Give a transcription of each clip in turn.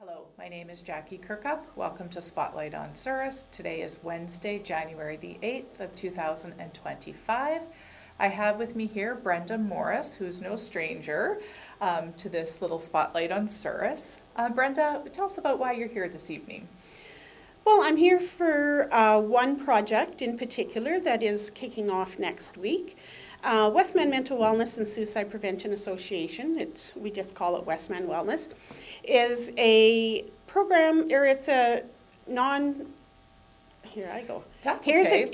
Hello, my name is Jackie Kirkup. Welcome to Spotlight on Souris. Today is Wednesday, January the 8th of 2025. I have with me here Brenda Morriss, who's no stranger to this little Spotlight on Souris. Brenda, tell us about why you're here this evening. Well, I'm here for one project in particular that is kicking off next week. Westman Mental Wellness and Suicide Prevention Association, we just call it Westman Wellness, is a program, or it's a here I go. That's okay.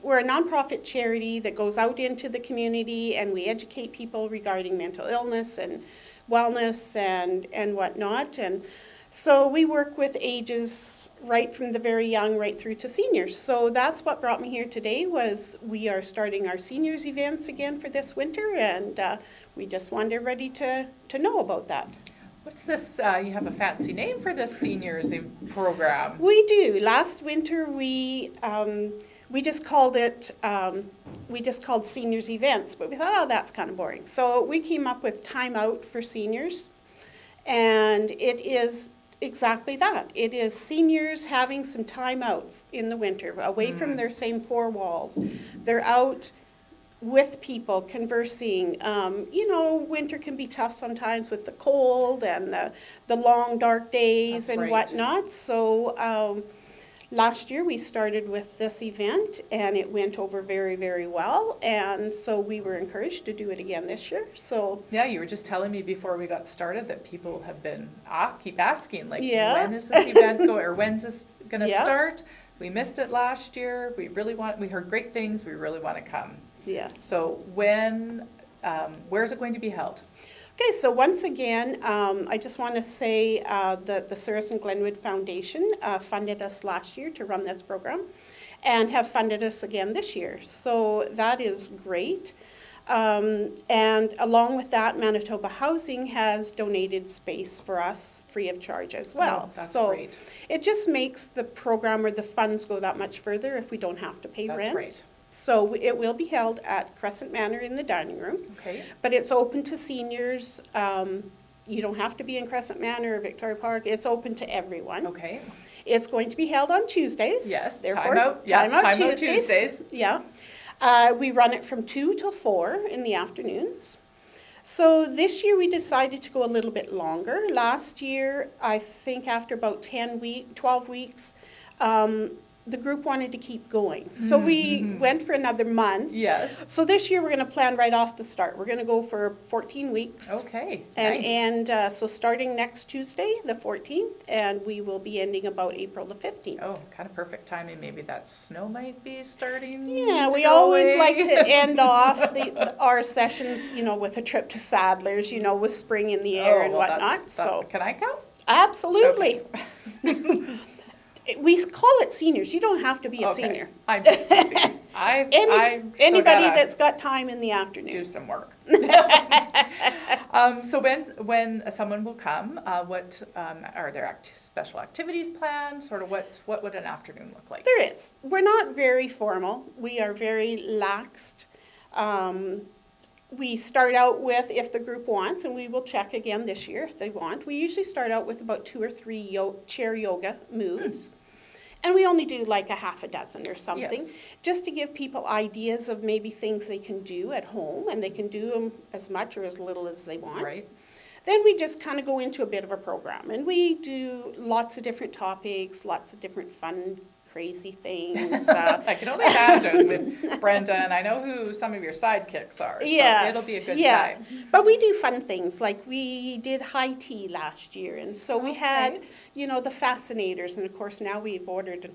We're a nonprofit charity that goes out into the community and we educate people regarding mental illness and wellness and whatnot. And so we work with ages right from the very young right through to seniors. So that's what brought me here today. Was we are starting our seniors events again for this winter, and we just want everybody to know about that. What's this? You have a fancy name for this seniors program. We do. Last winter we just called it seniors events, but we thought, oh, that's kind of boring. So we came up with Time Out for Seniors, and it is exactly that. It is seniors having some time out in the winter, away from their same four walls. They're out with people, conversing. Winter can be tough sometimes with the cold and the long, dark days. That's and right. Whatnot. So last year we started with this event, and it went over very, very well. And so we were encouraged to do it again this year. So yeah, you were just telling me before we got started that people have been keep asking, like, when is this event going, or when's this going to start? We missed it last year. We heard great things. We really want to come. Yes. So where's it going to be held? Okay, so once again, I just want to say that the Souris and Glenwood Foundation funded us last year to run this program and have funded us again this year. So that is great. And along with that, Manitoba Housing has donated space for us free of charge as well. Oh, that's so great. It just makes the program or the funds go that much further if we don't have to pay rent. That's right. So it will be held at Crescent Manor in the dining room. Okay. But it's open to seniors. You don't have to be in Crescent Manor or Victoria Park. It's open to everyone. Okay. It's going to be held on Tuesdays. Yes. Therefore, Time out Tuesdays. Yeah. We run it from 2 till 4 in the afternoons. So this year we decided to go a little bit longer. Last year, I think after about 12 weeks, the group wanted to keep going. So we went for another month. Yes. So this year we're going to plan right off the start. We're going to go for 14 weeks. Okay. And so starting next Tuesday, the 14th, and we will be ending about April the 15th. Oh, kind of perfect timing. Maybe that snow might be starting. Yeah, we always like to end off our sessions, with a trip to Sadler's, with spring in the air and whatnot. Can I come? Absolutely. Okay. We call it seniors. You don't have to be a senior. I'm just teasing. Anybody that's got time in the afternoon. Do some work. So when someone will come, what are there special activities planned? Sort of what would an afternoon look like? There is. We're not very formal. We are very laxed. We start out with, if the group wants, and we will check again this year if they want, we usually start out with about 2 or 3 chair yoga moves. And we only do like a half a dozen or something, just to give people ideas of maybe things they can do at home, and they can do them as much or as little as they want. Right. Then we just kind of go into a bit of a program, and we do lots of different topics, lots of different fun, crazy things. I can only imagine with Brenda, and I know who some of your sidekicks are. Yes, so it'll be a good time. But we do fun things, like we did high tea last year, and so we had, the fascinators, and of course now we've ordered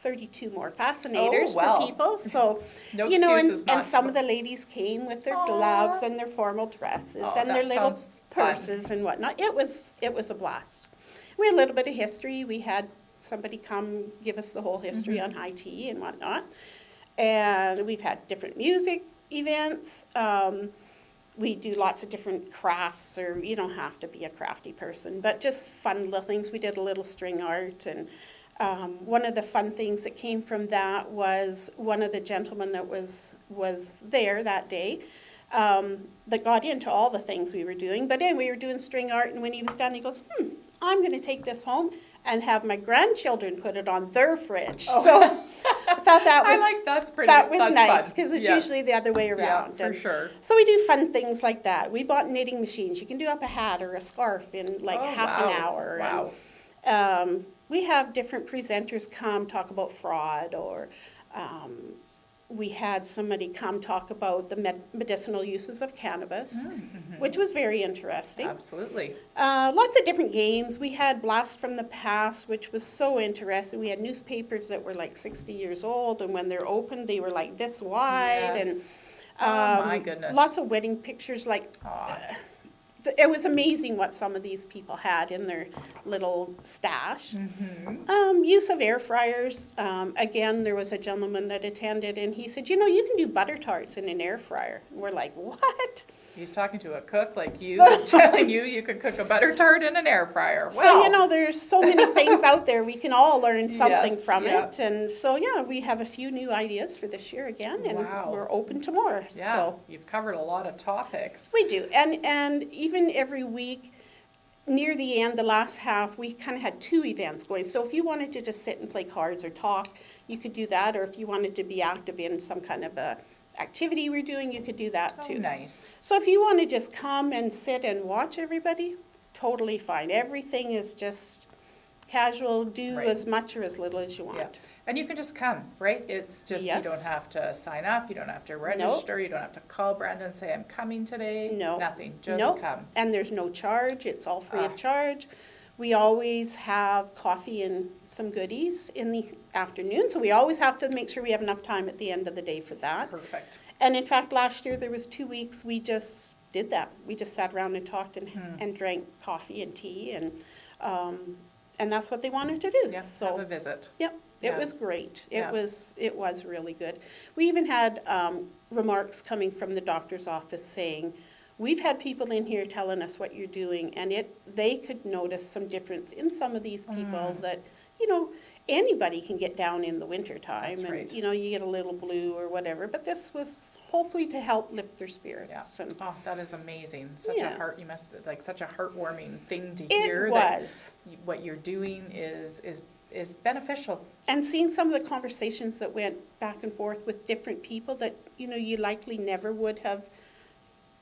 32 more fascinators for people. So, no and some of the ladies came with their gloves and their formal dresses and their little purses and whatnot. It was a blast. We had a little bit of history. We had somebody come give us the whole history on high tea and whatnot. And we've had different music events. We do lots of different crafts, or you don't have to be a crafty person, but just fun little things. We did a little string art, and one of the fun things that came from that was one of the gentlemen that was there that day that got into all the things we were doing. But anyway, we were doing string art, and when he was done, he goes, I'm going to take this home and have my grandchildren put it on their fridge. Oh. So I thought that's nice, fun. because it's Yes. usually the other way around. Yeah, for sure. So we do fun things like that. We bought knitting machines. You can do up a hat or a scarf in like half an hour. Wow. And, we have different presenters come talk about fraud, or we had somebody come talk about the medicinal uses of cannabis, which was very interesting. Absolutely. Lots of different games. We had Blast from the Past, which was so interesting. We had newspapers that were like 60 years old, and when they're opened, they were like this wide. Yes. And Oh my goodness. lots of wedding pictures. It was amazing what some of these people had in their little stash. Use of air fryers. Again, there was a gentleman that attended, and he said, you can do butter tarts in an air fryer. And we're like, what? He's talking to a cook like you, telling you could cook a butter tart in an air fryer. Wow. So, there's so many things out there. We can all learn something Yes, from yeah. it. And so, we have a few new ideas for this year again, and Wow. we're open to more. Yeah, So you've covered a lot of topics. we do. And even every week, near the end, the last half, we kind of had 2 events going. So if you wanted to just sit and play cards or talk, you could do that. Or if you wanted to be active in some kind of a activity we're doing, you could do that too. Oh, nice. So if you want to just come and sit and watch everybody, totally fine. Everything is just casual. Do Right. as much or as little as you want. Yeah. And you can just come, right? It's just, Yes. you don't have to sign up, you don't have to register, you don't have to call Brenda and say, I'm coming today. No. Nothing, just Nope. come. And there's no charge. It's all free Ah. of charge. We always have coffee and some goodies in the afternoon, so we always have to make sure we have enough time at the end of the day for that. Perfect. And in fact, last year there was 2 weeks we just did that. We just sat around and talked and drank coffee and tea, and that's what they wanted to do. Yeah, So have a visit. yep, it Yeah. was great. Yeah. It was really good. We even had remarks coming from the doctor's office saying, we've had people in here telling us what you're doing, and they could notice some difference in some of these people that, anybody can get down in the winter time. That's and, right. you get a little blue or whatever, but this was hopefully to help lift their spirits. Yeah. And Oh, that is amazing. Such Yeah. such a heartwarming thing to it hear. was. That what you're doing is beneficial. And seeing some of the conversations that went back and forth with different people that, you likely never would have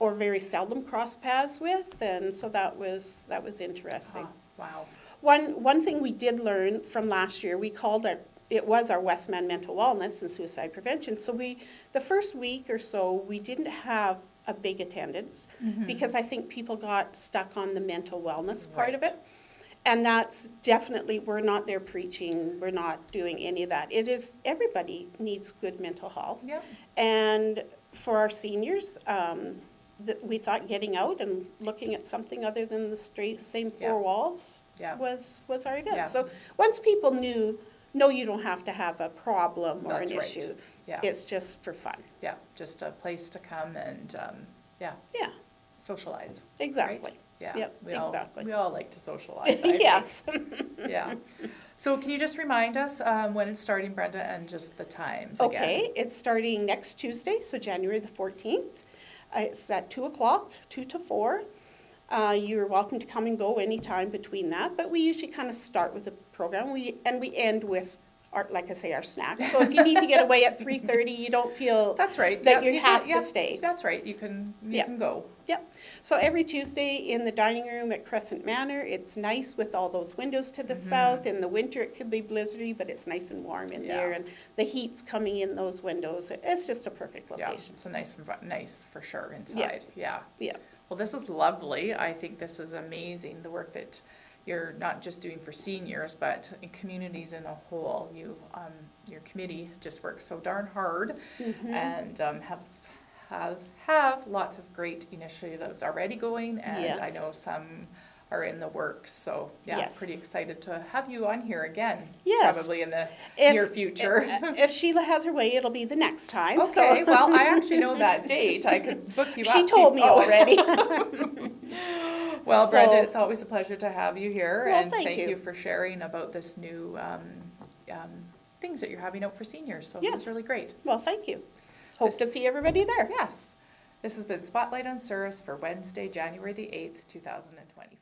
or very seldom crossed paths with, and so that was interesting. Oh, wow. One thing we did learn from last year, we called it was our Westman Mental Wellness and Suicide Prevention. So the first week or so, we didn't have a big attendance because I think people got stuck on the mental wellness part of Right. it. And that's definitely, we're not there preaching, we're not doing any of that. It is, everybody needs good mental health. Yep. And for our seniors, we thought getting out and looking at something other than the same 4 Yeah. walls Yeah. was our idea. Yeah. So once people knew, no, you don't have to have a problem or That's an right. issue. Yeah. It's just for fun. Yeah, just a place to come and, Yeah, socialize. exactly. Right? Yeah. Yep, exactly. We all like to socialize. I think. Yes. Yeah. So can you just remind us when it's starting, Brenda, and just the times again? Okay, it's starting next Tuesday, so January the 14th. It's at 2 o'clock, 2 to 4. You're welcome to come and go anytime between that, but we usually kind of start with the program, we end with, like I say, our snacks. So if you need to get away at 3:30, you don't feel That's right. that Yep, you have yep, to stay. That's right. You can Yep. go. Yep. So every Tuesday in the dining room at Crescent Manor, it's nice with all those windows to the south. In the winter, it could be blizzardy, but it's nice and warm in Yeah. there, and the heat's coming in those windows. It's just a perfect Yeah, location. it's a nice for sure inside. Yeah. Yeah. Well, this is lovely. I think this is amazing, the work that you're not just doing for seniors, but in communities in a whole. Your committee just works so darn hard and have lots of great initiatives already going, and Yes. I know some are in the works. So yeah, Yes. pretty excited to have you on here again. Yes. Probably in the If- near future. If Sheila has her way, it'll be the next time. Okay, So. well, I actually know that date. I could book you up. She told me Oh. already. Well, So- Brenda, it's always a pleasure to have you here, Well, and thank thank you. you for sharing about this new things that you're having out for seniors. So Yes. it's really great. Well, thank you. Hope This- to see everybody there. Yes. This has been Spotlight on Souris for Wednesday, January the 8th, 2025.